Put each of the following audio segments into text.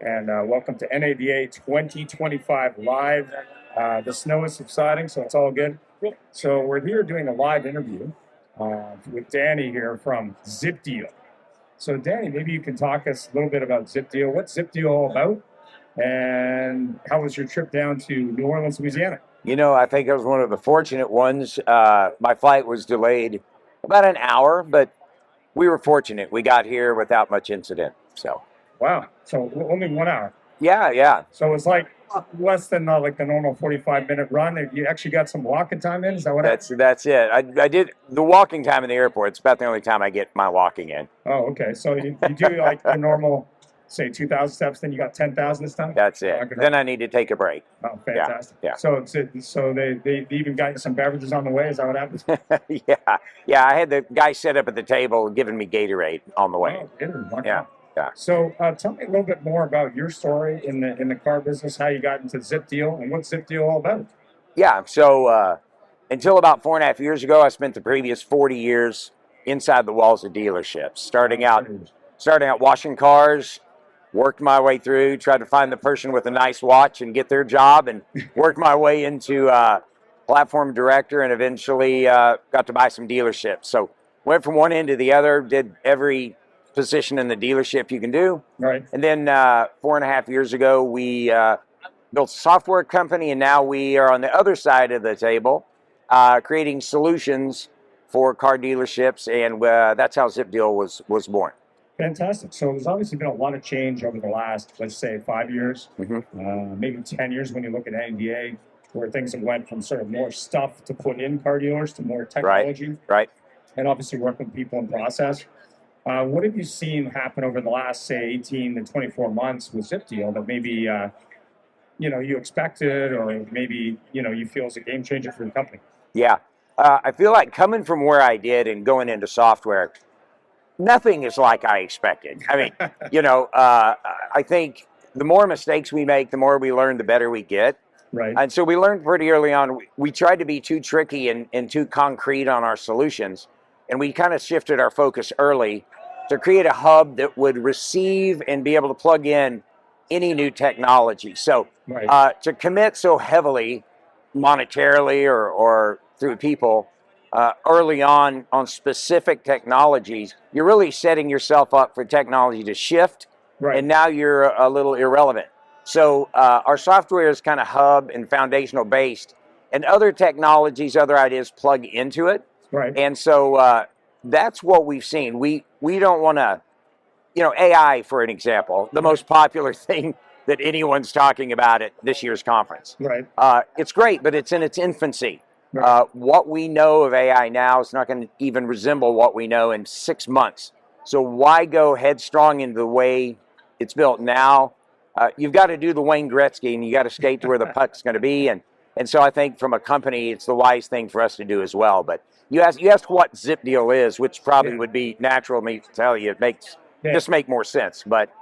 and welcome to NADA 2025 Live. The snow is subsiding, so it's all good. So we're here doing a live interview with Danny here from ZipDeal. So Danny, maybe you can talk us a little bit about ZipDeal. What's ZipDeal all about? And how was your trip down to New Orleans, Louisiana? You know, I think I was one of the fortunate ones. My flight was delayed about an hour, but we were fortunate. We got here without much incident. So, wow. So only 1 hour. Yeah. So it's like less than like the normal 45-minute run. You actually got some walking time in. Is that what? That's it. I did the walking time in the airport. It's about the only time I get my walking in. Oh, okay. So you do like the normal, say 2,000 steps. Then you got 10,000 this time. That's it. Then I need to take a break. Oh, fantastic. Yeah. So they even got you some beverages on the way. Is that what happens? Yeah. I had the guy set up at the table giving me Gatorade on the way. Oh, Gatorade. Yeah. So tell me a little bit more about your story in the car business, how you got into ZipDeal, and what's ZipDeal all about? Yeah, so until about 4.5 years ago, I spent the previous 40 years inside the walls of dealerships, starting out washing cars, worked my way through, tried to find the person with a nice watch and get their job, and worked my way into platform director, and eventually got to buy some dealerships. So went from one end to the other, did every position in the dealership you can do. Right. And then 4.5 years ago, we built a software company, and now we are on the other side of the table, creating solutions for car dealerships, and that's how ZipDeal was born. Fantastic. So there's obviously been a lot of change over the last, let's say, 5 years, maybe 10 years when you look at NDA, where things have went from sort of more stuff to put in car dealers to more technology. Right. And obviously work with people in process. What have you seen happen over the last, say, 18 to 24 months with ZipDeal that maybe, you expected, or maybe, you feel is a game changer for the company? Yeah. I feel like coming from where I did and going into software, nothing is like I expected. I mean, I think the more mistakes we make, the more we learn, the better we get. Right. And so we learned pretty early on, we tried to be too tricky and too concrete on our solutions. And we kind of shifted our focus early to create a hub that would receive and be able to plug in any new technology. So to commit so heavily monetarily or through people early on specific technologies, you're really setting yourself up for technology to shift, and now you're a little irrelevant. So our software is kind of hub and foundational based, and other technologies, other ideas plug into it. Right. And so that's what we've seen. We don't want to, AI, for an example, the most popular thing that anyone's talking about at this year's conference. Right. It's great, but it's in its infancy. Right. What we know of AI now is not going to even resemble what we know in 6 months. So why go headstrong into the way it's built now? You've got to do the Wayne Gretzky, and you got to skate to where the puck's going to be. And so I think from a company, it's the wise thing for us to do as well. But you asked what ZipDeal is, which probably would be natural me to tell you. It makes just make more sense. But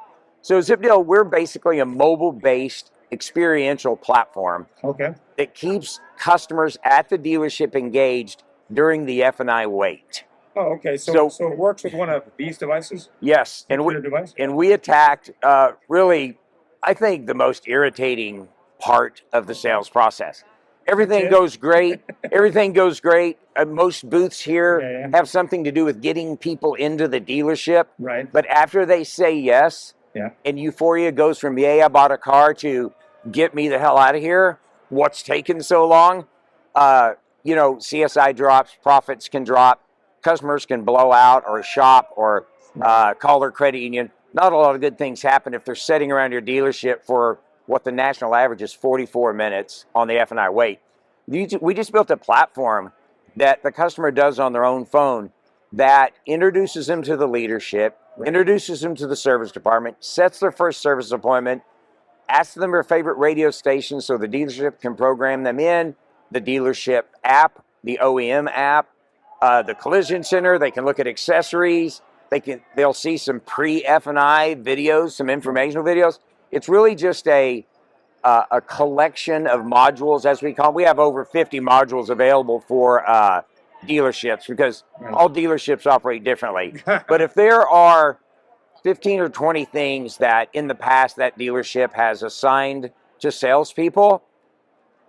so ZipDeal, we're basically a mobile-based experiential platform that keeps customers at the dealership engaged during the F&I wait. Oh, okay. So it works with one of these devices? Yes. And we attacked really, I think, the most irritating part of the sales process. Everything goes great. Everything goes great. Most booths here have something to do with getting people into the dealership. Right. But after they say yes, and euphoria goes from, I bought a car, to get me the hell out of here. What's taken so long? CSI drops, profits can drop, customers can blow out or shop or call their credit union. Not a lot of good things happen if they're sitting around your dealership for what the national average is 44 minutes on the F&I wait. We just built a platform that the customer does on their own phone that introduces them to the leadership, introduces them to the service department, sets their first service appointment, asks them their favorite radio station so the dealership can program them in, the dealership app, the OEM app, the collision center. They can look at accessories. They'll see some pre-F&I videos, some informational videos. It's really just a collection of modules, as we call them. We have over 50 modules available for dealerships because all dealerships operate differently. But if there are 15 or 20 things that in the past that dealership has assigned to salespeople.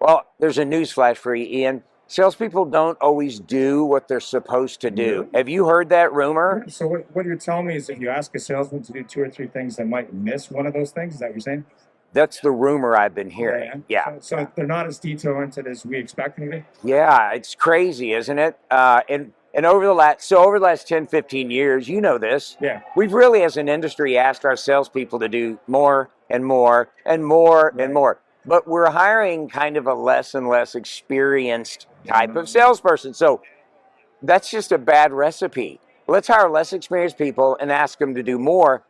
Well, there's a newsflash for you, Ian. Salespeople don't always do what they're supposed to do. Really? Have you heard that rumor? So what you're telling me is if you ask a salesman to do 2 or 3 things, they might miss one of those things. Is that what you're saying? That's the rumor I've been hearing. Yeah. So they're not as detail oriented as we expect them to be. Yeah, it's crazy, isn't it? And over the last 10, 15 years, you know this. Yeah. We've really, as an industry, asked our salespeople to do more and more and more and more. But we're hiring kind of a less and less experienced type of salesperson. So that's just a bad recipe. Let's hire less experienced people and ask them to do more.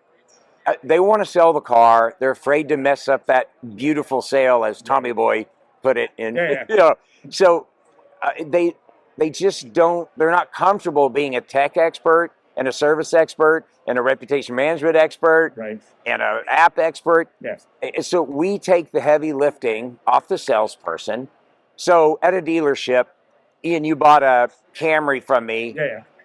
They want to sell the car. They're afraid to mess up that beautiful sale, as Tommy Boy put it. In, you know, so they just don't. They're not comfortable being a tech expert and a service expert and a reputation management expert and an app expert. Yes. So we take the heavy lifting off the salesperson. So at a dealership, Ian, you bought a Camry from me,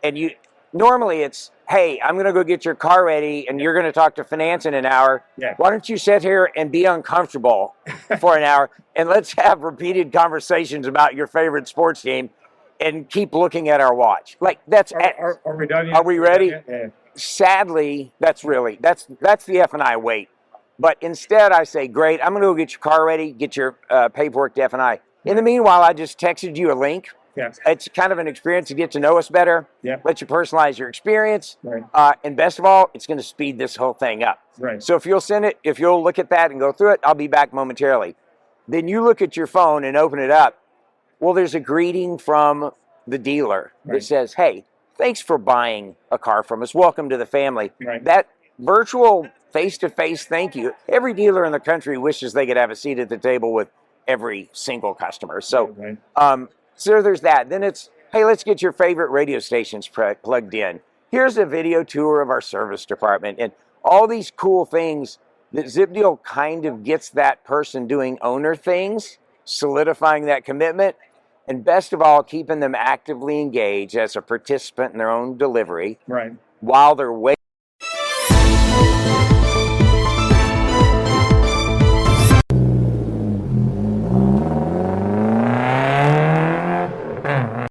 and you normally it's, hey, I'm going to go get your car ready, and you're going to talk to finance in an hour. Why don't you sit here and be uncomfortable for an hour, and let's have repeated conversations about your favorite sports team, and keep looking at our watch. Like that's. Are we done yet? Are we ready? Yeah. Sadly, that's the F&I wait. But instead, I say, great, I'm going to go get your car ready, get your paperwork to F&I. In the meanwhile, I just texted you a link. Yes. It's kind of an experience to get to know us better. Let you personalize your experience. And best of all, it's going to speed this whole thing up. So if you'll look at that and go through it, I'll be back momentarily. Then you look at your phone and open it up. Well, there's a greeting from the dealer that says, hey, thanks for buying a car from us. Welcome to the family. That virtual face-to-face thank you. Every dealer in the country wishes they could have a seat at the table with every single customer. So, so there's that. Then it's, hey, let's get your favorite radio stations plugged in. Here's a video tour of our service department. And all these cool things that ZipDeal kind of gets that person doing owner things, solidifying that commitment, and best of all, keeping them actively engaged as a participant in their own delivery while they're waiting.